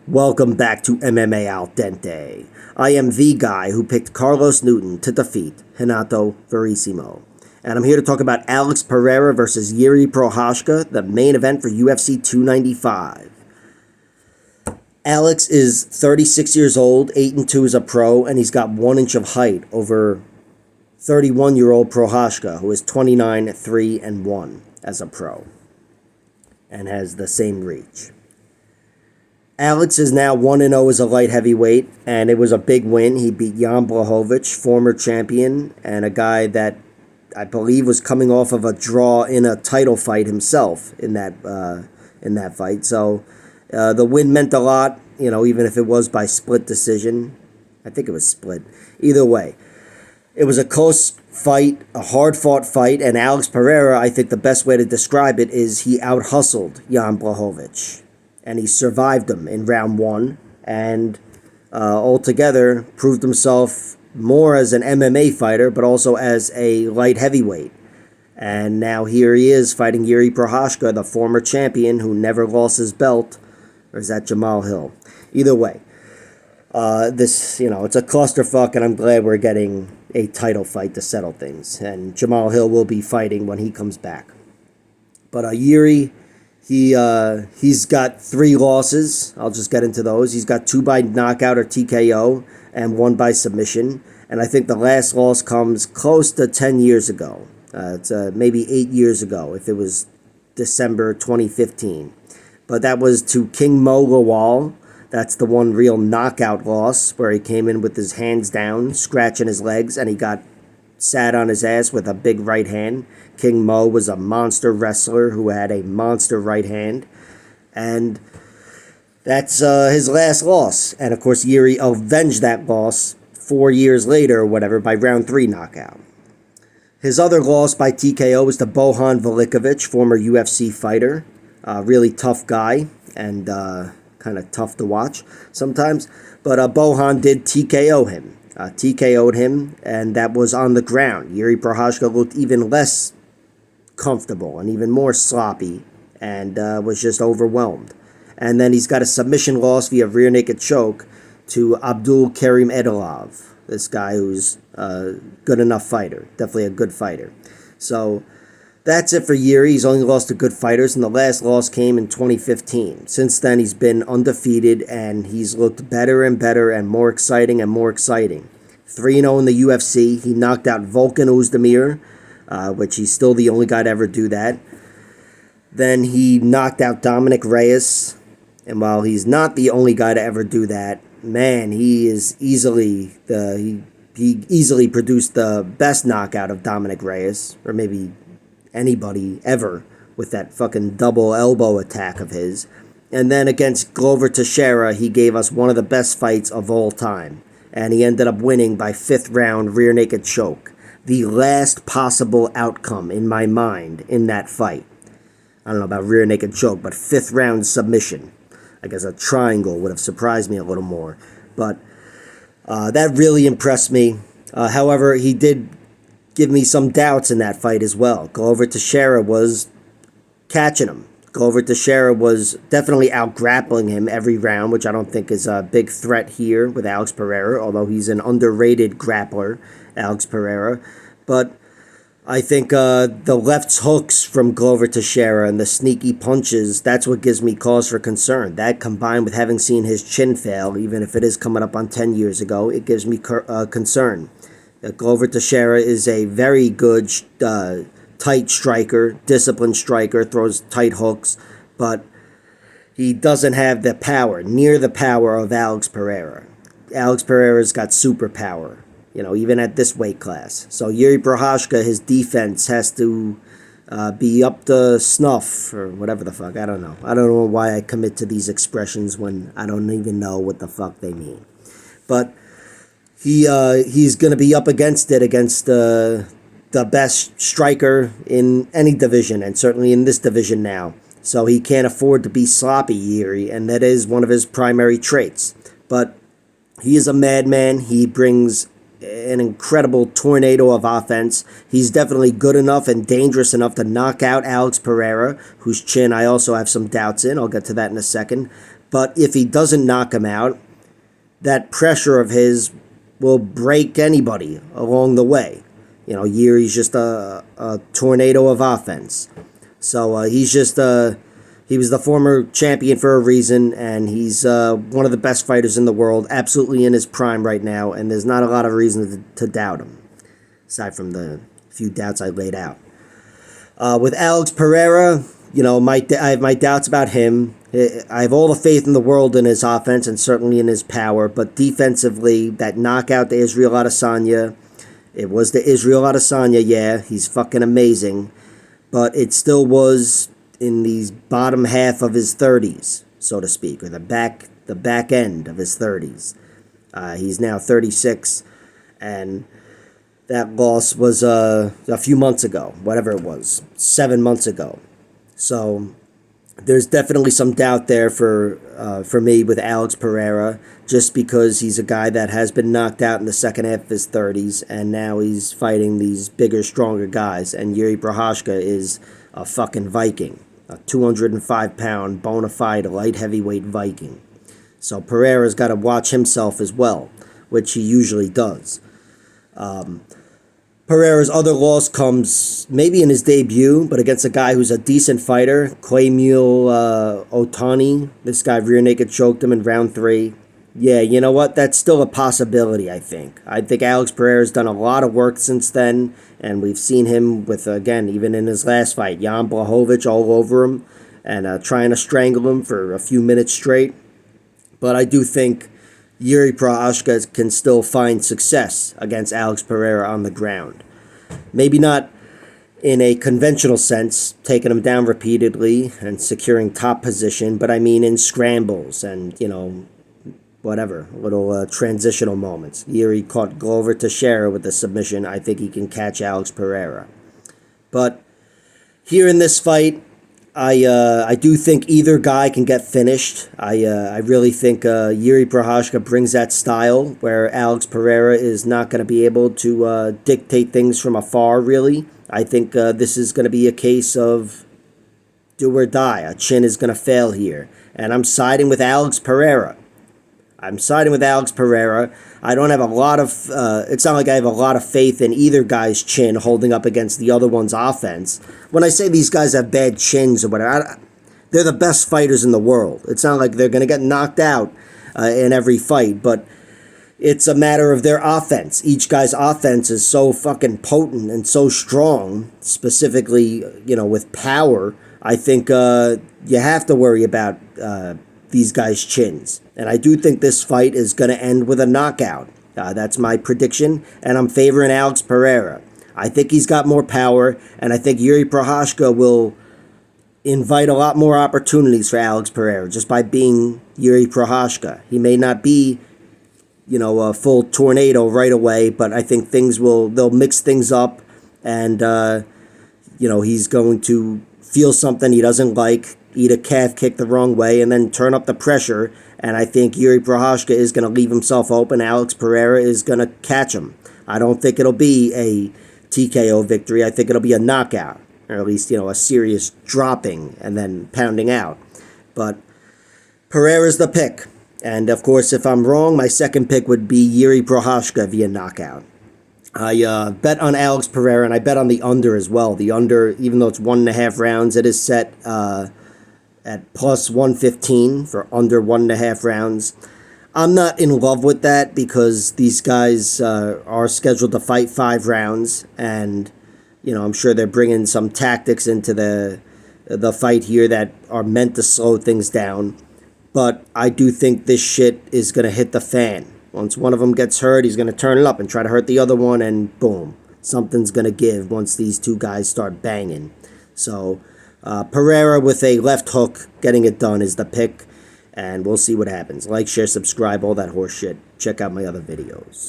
Welcome back to MMA Al Dente. I am the guy who picked Carlos Newton to defeat Renato Verissimo. And I'm here to talk about Alex Pereira versus Jiri Prochazka, the main event for UFC 295. Alex is 36 years old, 8-2 as a pro, and he's got 1 inch of height over 31-year-old Prochazka, who is 29, 3-1 as a pro, and has the same reach. Alex is now 1-0 as a light heavyweight, and it was a big win. He beat Jan Blachowicz, former champion, and a guy that I believe was coming off of a draw in a title fight himself in that fight. So the win meant a lot, even if it was by split decision. I think it was split. Either way, it was a close fight, a hard-fought fight, and Alex Pereira, I think the best way to describe it is he out-hustled Jan Blachowicz. And he survived him in round 1, and altogether proved himself more as an MMA fighter, but also as a light heavyweight. And now here he is fighting Jiri Prochazka, the former champion who never lost his belt. Or is that Jamal Hill? Either way, it's a clusterfuck, and I'm glad we're getting a title fight to settle things. And Jamal Hill will be fighting when he comes back. But Jiri, he's got 3 losses. I'll just get into those. He's got 2 by knockout or TKO and 1 by submission. And I think the last loss comes close to 10 years ago. It's maybe 8 years ago, if it was December 2015. But that was to King Mo Lawal. That's the one real knockout loss where he came in with his hands down, scratching his legs, and he got sat on his ass with a big right hand. King Mo was a monster wrestler who had a monster right hand. And that's his last loss. And of course, Jiri avenged that loss 4 years later or whatever by round 3 knockout. His other loss by TKO was to Bojan Velikovic, former UFC fighter. Really tough guy and kind of tough to watch sometimes. But Bojan did TKO him. TKO'd him, and that was on the ground. Jiri Prochazka looked even less comfortable and even more sloppy and was just overwhelmed. And then he's got a submission loss via rear naked choke to Abdul Karim Edilov, this guy who's a good enough fighter, definitely a good fighter. So that's it for Jiri. He's only lost to good fighters, and the last loss came in 2015. Since then, he's been undefeated, and he's looked better and better and more exciting and more exciting. 3-0 in the UFC. He knocked out Volkan Oezdemir, which he's still the only guy to ever do that. Then he knocked out Dominic Reyes, and while he's not the only guy to ever do that, man, he is easily he easily produced the best knockout of Dominic Reyes, or maybe anybody ever, with that fucking double elbow attack of his. And then against Glover Teixeira, he gave us one of the best fights of all time. And he ended up winning by 5th round rear naked choke. The last possible outcome in my mind in that fight. I don't know about rear naked choke, but 5th round submission. I guess a triangle would have surprised me a little more. But that really impressed me. However, he did give me some doubts in that fight as well. Glover Teixeira was catching him. Glover Teixeira was definitely out-grappling him every round, which I don't think is a big threat here with Alex Pereira, although he's an underrated grappler, Alex Pereira. But I think the left hooks from Glover Teixeira and the sneaky punches, that's what gives me cause for concern. That combined with having seen his chin fail, even if it is coming up on 10 years ago, it gives me concern. Glover Teixeira is a very good, tight striker, disciplined striker, throws tight hooks, but he doesn't have the power, near the power of Alex Pereira. Alex Pereira's got superpower, even at this weight class. So Jiri Prochazka, his defense has to be up to snuff, or whatever the fuck, I don't know. I don't know why I commit to these expressions when I don't even know what the fuck they mean. But he's going to be up against it, against the best striker in any division, and certainly in this division now. So he can't afford to be sloppy, Jiri, and that is one of his primary traits. But he is a madman. He brings an incredible tornado of offense. He's definitely good enough and dangerous enough to knock out Alex Pereira, whose chin I also have some doubts in. I'll get to that in a second. But if he doesn't knock him out, that pressure of his will break anybody along the way. You know, Jiri's just a tornado of offense. So he's just he was the former champion for a reason, and he's one of the best fighters in the world, absolutely in his prime right now, and there's not a lot of reason to doubt him, aside from the few doubts I laid out. With Alex Pereira, you know, I have my doubts about him. I have all the faith in the world in his offense and certainly in his power, but defensively, that knockout to Israel Adesanya, it was the Israel Adesanya, yeah, he's fucking amazing, but it still was in the bottom half of his 30s, so to speak, or the back end of his 30s. He's now 36, and that loss was a few months ago, whatever it was, 7 months ago. So there's definitely some doubt there for me with Alex Pereira, just because he's a guy that has been knocked out in the second half of his 30s, and now he's fighting these bigger, stronger guys, and Jiri Prochazka is a fucking Viking, a 205-pound, bona fide light heavyweight Viking. So Pereira's got to watch himself as well, which he usually does. Pereira's other loss comes maybe in his debut, but against a guy who's a decent fighter, Claymule Otani. This guy rear naked choked him in round 3. Yeah, you know what? That's still a possibility, I think. I think Alex Pereira's done a lot of work since then, and we've seen him with, again, even in his last fight, Jan Blachowicz all over him and trying to strangle him for a few minutes straight. But I do think Jiri Prochazka can still find success against Alex Pereira on the ground. Maybe not in a conventional sense, taking him down repeatedly and securing top position, but I mean in scrambles and, you know, whatever, little transitional moments. Jiri caught Glover Teixeira with a submission. I think he can catch Alex Pereira. But here in this fight, I do think either guy can get finished. I really think Jiri Prochazka brings that style where Alex Pereira is not going to be able to dictate things from afar, really. I think this is going to be a case of do or die. A chin is going to fail here. And I'm siding with Alex Pereira. I don't have a lot of, it's not like I have a lot of faith in either guy's chin holding up against the other one's offense. When I say these guys have bad chins or whatever, they're the best fighters in the world. It's not like they're going to get knocked out in every fight, but it's a matter of their offense. Each guy's offense is so fucking potent and so strong, specifically, you know, with power. I think you have to worry about these guys' chins. And I do think this fight is going to end with a knockout. That's my prediction, and I'm favoring Alex Pereira. I think he's got more power, and I think Jiri Prochazka will invite a lot more opportunities for Alex Pereira just by being Jiri Prochazka. He may not be, you know, a full tornado right away, but I think they'll mix things up, and, you know, he's going to feel something he doesn't like, eat a calf kick the wrong way, and then turn up the pressure. And I think Jiri Prochazka is going to leave himself open. Alex Pereira is going to catch him. I don't think it'll be a TKO victory. I think it'll be a knockout, or at least, you know, a serious dropping and then pounding out. But Pereira's the pick. And, of course, if I'm wrong, my second pick would be Jiri Prochazka via knockout. I bet on Alex Pereira, and I bet on the under as well. The under, even though it's 1.5 rounds, it is set at plus 115 for under 1.5 rounds. I'm not in love with that because these guys are scheduled to fight 5 rounds, and you know, I'm sure they're bringing some tactics into the fight here that are meant to slow things down. But I do think this shit is going to hit the fan. Once one of them gets hurt, he's going to turn it up and try to hurt the other one, and boom, something's going to give once these two guys start banging. So Pereira with a left hook getting it done is the pick, and we'll see what happens. Like, share, subscribe, all that horse shit. Check out my other videos.